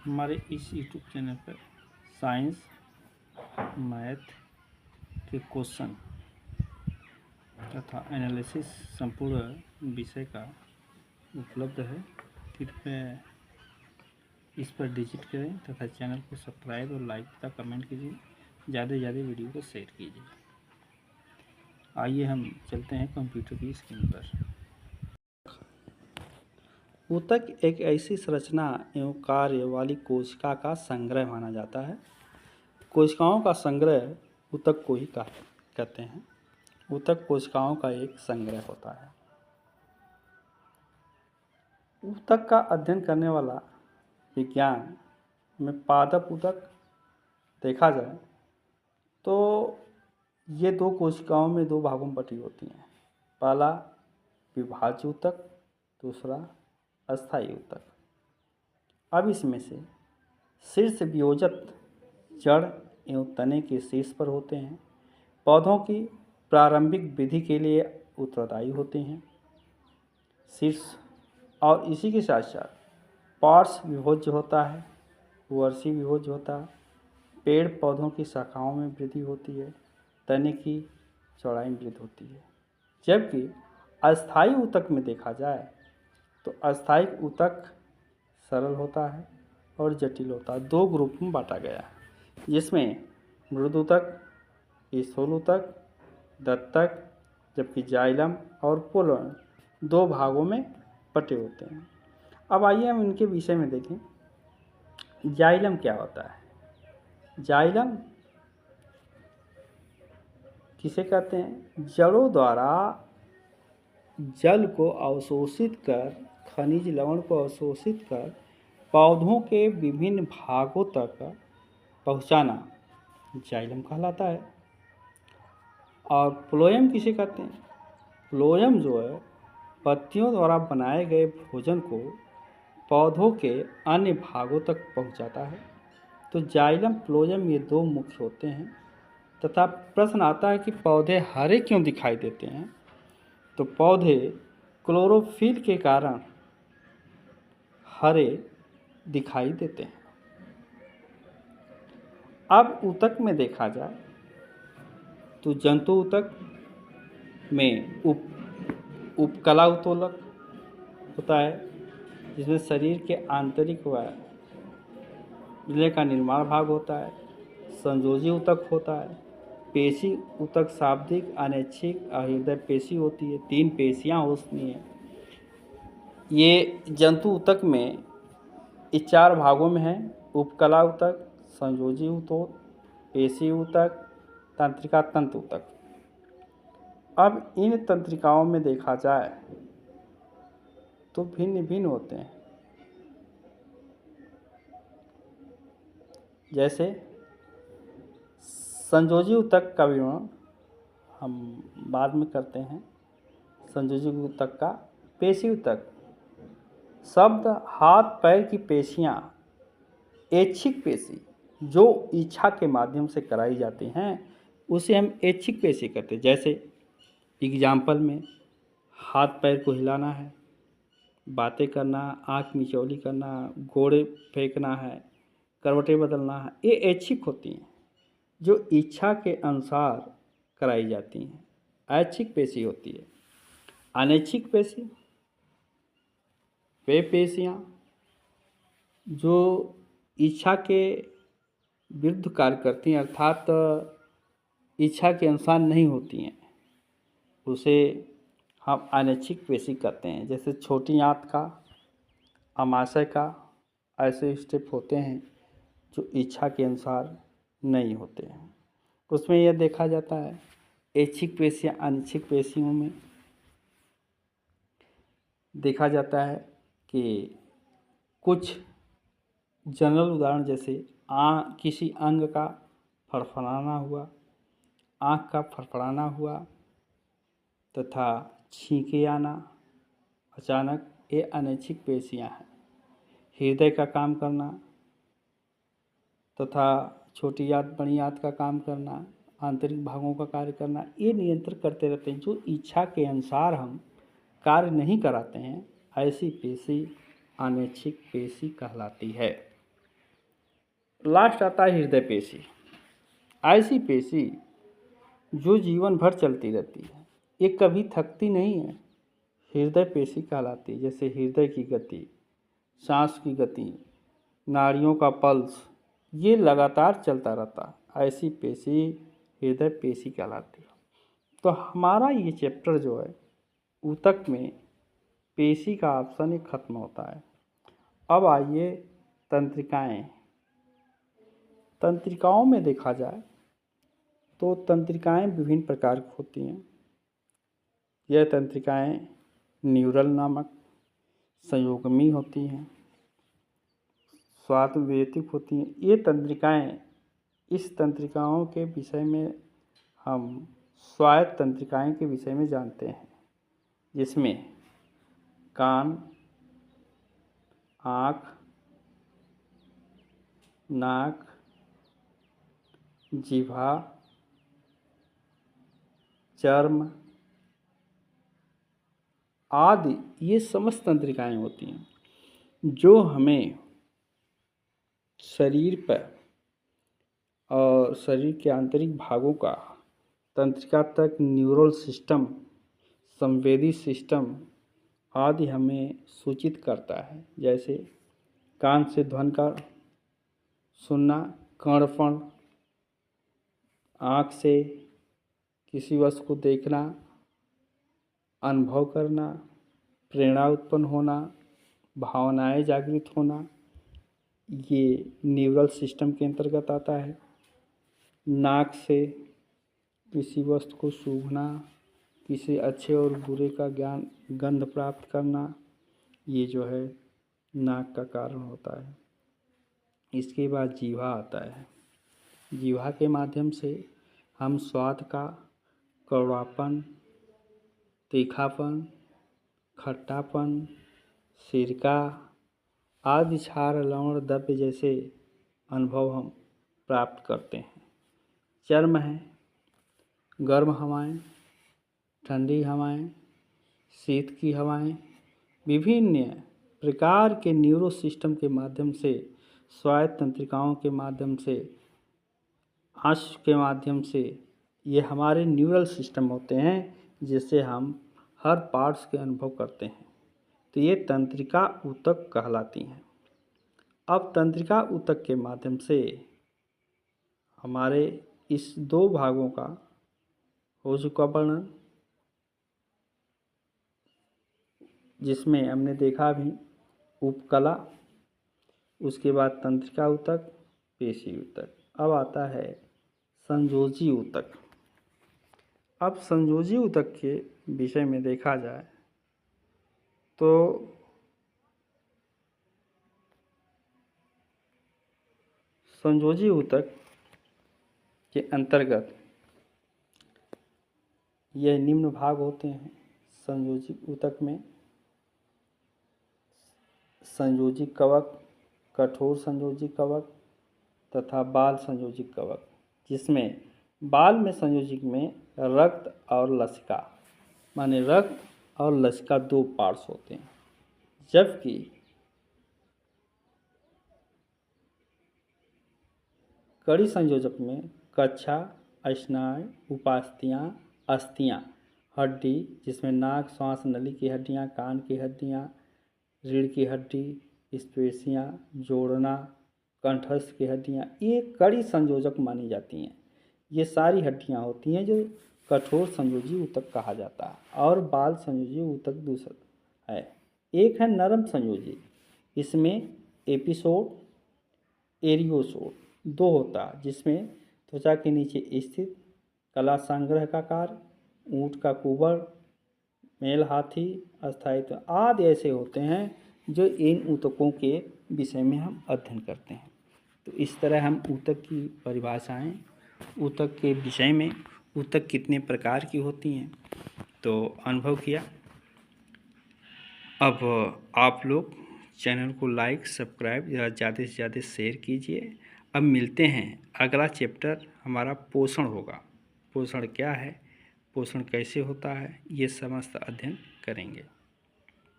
हमारे इस YouTube channel पर साइंस मैथ के क्वेश्चन तथा एनालिसिस संपूर्ण विषय का उपलब्ध है। कृपया इस पर डिजिट करें तथा चैनल को सब्सक्राइब और लाइक तथा कमेंट कीजिए। ज़्यादा से ज़्यादा वीडियो को शेयर कीजिए। आइए हम चलते हैं कंप्यूटर की स्क्रीन पर। ऊतक एक ऐसी संरचना एवं कार्य वाली कोशिका का संग्रह माना जाता है। कोशिकाओं का संग्रह ऊतक को ही कहते हैं। ऊतक कोशिकाओं का एक संग्रह होता है। ऊतक का अध्ययन करने वाला विज्ञान में पादप ऊतक देखा जाए तो ये दो कोशिकाओं में दो भागों में बटी होती हैं। पहला विभाज्य ऊतक, दूसरा अस्थायी ऊतक। अब इसमें से शीर्ष वियोजक जड़ एवं तने के शीर्ष पर होते हैं। पौधों की प्रारंभिक वृद्धि के लिए उत्तरदायी होते हैं शीर्ष, और इसी के साथ साथ पार्श्व विभोज्य होता है, वर्षी विभोज्य होता है। पेड़ पौधों की शाखाओं में वृद्धि होती है, तने की चौड़ाई में वृद्धि होती है। जबकि अस्थायी ऊतक में देखा जाए तो अस्थायी ऊतक सरल होता है और जटिल होता है। दो ग्रुप में बांटा गया है, जिसमें मृदु ऊतक, स्थूल ऊतक, दत्तक, जबकि जाइलम और पोलन दो भागों में बटे होते हैं। अब आइए हम इनके विषय में देखें। जाइलम क्या होता है? जाइलम किसे कहते हैं? जड़ों द्वारा जल को अवशोषित कर, खनिज लवण को अवशोषित कर पौधों के विभिन्न भागों तक पहुंचाना जाइलम कहलाता है। और फ्लोएम किसे कहते हैं? फ्लोएम जो है पत्तियों द्वारा बनाए गए भोजन को पौधों के अन्य भागों तक पहुंचाता है। तो जाइलम फ्लोएम ये दो मुख्य होते हैं। तथा प्रश्न आता है कि पौधे हरे क्यों दिखाई देते हैं? तो पौधे क्लोरोफिल के कारण हरे दिखाई देते हैं। अब ऊतक में देखा जाए तो जंतु ऊतक में उपकला उत्तोलक होता है, जिसमें शरीर के आंतरिक व जिले का निर्माण भाग होता है। संयोजी ऊतक होता है। पेशी ऊतक शाब्दिक, अनैच्छिक, हृदय पेशी होती है। 3 पेशियाँ होती हैं। ये जंतु ऊतक में इस 4 भागों में है: उपकला ऊतक, संयोजी ऊतक, पेशी ऊतक, तंत्रिका तंतु ऊतक। अब इन तंत्रिकाओं में देखा जाए तो भिन्न भिन्न होते हैं। जैसे संयोजी ऊतक का विवरण हम बाद में करते हैं। संयोजी ऊतक का पेशी ऊतक शब्द हाथ पैर की पेशियां, ऐच्छिक पेशी जो इच्छा के माध्यम से कराई जाती हैं उसे हम ऐच्छिक पेशी कहते हैं। जैसे एग्जाम्पल में हाथ पैर को हिलाना है, बातें करना, आँख मिचौली करना, घोड़े फेंकना है, करवटें बदलना है, ये ऐच्छिक होती हैं जो इच्छा के अनुसार कराई जाती हैं। ऐच्छिक पेशी होती है। अनैच्छिक पेशी वे पेशियाँ जो इच्छा के विरुद्ध कार्य करती हैं, अर्थात इच्छा के अनुसार नहीं होती हैं, उसे हम अनैच्छिक पेशी कहते हैं। जैसे छोटी आंत का, अमाशय का, ऐसे स्टेप होते हैं जो इच्छा के अनुसार नहीं होते हैं। उसमें यह देखा जाता है ऐच्छिक पेशियाँ अनैच्छिक पेशियों में देखा जाता है कि कुछ जनरल उदाहरण, जैसे किसी अंग का फड़फड़ाना हुआ, आँख का फड़फड़ाना हुआ तथा छींके आना अचानक, ये अनैच्छिक पेशियाँ हैं। हृदय का काम करना तथा छोटी आंत बड़ी आंत का काम करना, आंतरिक भागों का कार्य करना, ये नियंत्रण करते रहते हैं। जो इच्छा के अनुसार हम कार्य नहीं कराते हैं, ऐसी पेशी अनैच्छिक पेशी कहलाती है। लास्ट आता है हृदय पेशी। ऐसी पेशी जो जीवन भर चलती रहती है, ये कभी थकती नहीं है, हृदय पेशी कहलाती है। जैसे हृदय की गति, सांस की गति, नाड़ियों का पल्स, ये लगातार चलता रहता है, ऐसी पेशी हृदय पेशी कहलाती है। तो हमारा ये चैप्टर जो है ऊतक में पेशी का ऑप्शन ही खत्म होता है। अब आइए तंत्रिकाएं। तंत्रिकाओं में देखा जाए तो तंत्रिकाएं विभिन्न प्रकार की होती हैं। यह तंत्रिकाएं न्यूरल नामक संयुग्मी होती हैं, स्वादुवेदिक होती हैं। ये तंत्रिकाएं, इस तंत्रिकाओं के विषय में हम स्वायत्त तंत्रिकाएं के विषय में जानते हैं, जिसमें कान, आँख, नाक, जिह्वा, चर्म आदि ये समस्त तंत्रिकाएं होती हैं, जो हमें शरीर पर और शरीर के आंतरिक भागों का तंत्रिका तक न्यूरल सिस्टम, संवेदी सिस्टम आदि हमें सूचित करता है। जैसे कान से ध्वनि का सुनना, कर्णपण, आँख से किसी वस्तु को देखना, अनुभव करना, प्रेरणा उत्पन्न होना, भावनाएं जागृत होना, ये न्यूरल सिस्टम के अंतर्गत आता है। नाक से किसी वस्तु को सूंघना, किसी अच्छे और बुरे का ज्ञान, गंध प्राप्त करना, ये जो है नाक का कारण होता है। इसके बाद जीवा आता है। जीवा के माध्यम से हम स्वाद का कड़वापन, तीखापन, खट्टापन, सिरका आदि क्षार, लवण, द्रव्य जैसे अनुभव हम प्राप्त करते हैं। चर्म है, गर्म हवाएं, ठंडी हवाएं, शीत की हवाएं, विभिन्न प्रकार के न्यूरो सिस्टम के माध्यम से, स्वायत्त तंत्रिकाओं के माध्यम से, आँख के माध्यम से, ये हमारे न्यूरल सिस्टम होते हैं, जिससे हम हर पार्ट्स के अनुभव करते हैं। तो ये तंत्रिका ऊतक कहलाती हैं। अब तंत्रिका ऊतक के माध्यम से हमारे इस दो भागों का हो चुका वर्णन, जिसमें हमने देखा भी उपकला, उसके बाद तंत्रिका ऊतक, पेशी ऊतक। अब आता है संयोजी ऊतक। अब संयोजी ऊतक के विषय में देखा जाए तो संयोजी ऊतक के अंतर्गत यह निम्न भाग होते हैं। संयोजी ऊतक में संयोजी कवक, कठोर संयोजी कवक तथा बाल संयोजी कवक, जिसमें बाल में संयोजी में रक्त और लसिका, माने रक्त और लसिका दो पार्ट्स होते हैं, जबकि कड़ी संयोजक में कच्छा, स्नायु, उपास्थियाँ, अस्थियाँ, हड्डी, जिसमें नाक, श्वास नली की हड्डियाँ, कान की हड्डियाँ, रीढ़ की हड्डी, स्पेशियाँ, जोड़ना, कंठस्थ की हड्डियाँ, ये कड़ी संयोजक मानी जाती हैं। ये सारी हड्डियाँ होती हैं जो कठोर संयोजी ऊतक कहा जाता है। और बाल संयोजी ऊतक दूसरा है। एक है नरम संयोजी, इसमें एपिसोड, एरियोसोड दो होता है, जिसमें त्वचा के नीचे स्थित कला संग्रह का कार्य, ऊँट का कुबड़, मेल हाथी, अस्थायित्व आदि ऐसे होते हैं जो इन ऊतकों के विषय में हम अध्ययन करते हैं। तो इस तरह हम ऊतक की परिभाषाएं, ऊतक के विषय में ऊतक कितने प्रकार की होती हैं तो अनुभव किया। अब आप लोग चैनल को लाइक, सब्सक्राइब या ज़्यादा से ज़्यादा शेयर कीजिए। अब मिलते हैं, अगला चैप्टर हमारा पोषण होगा। पोषण क्या है, पोषण कैसे होता है, ये समस्त अध्ययन करेंगे।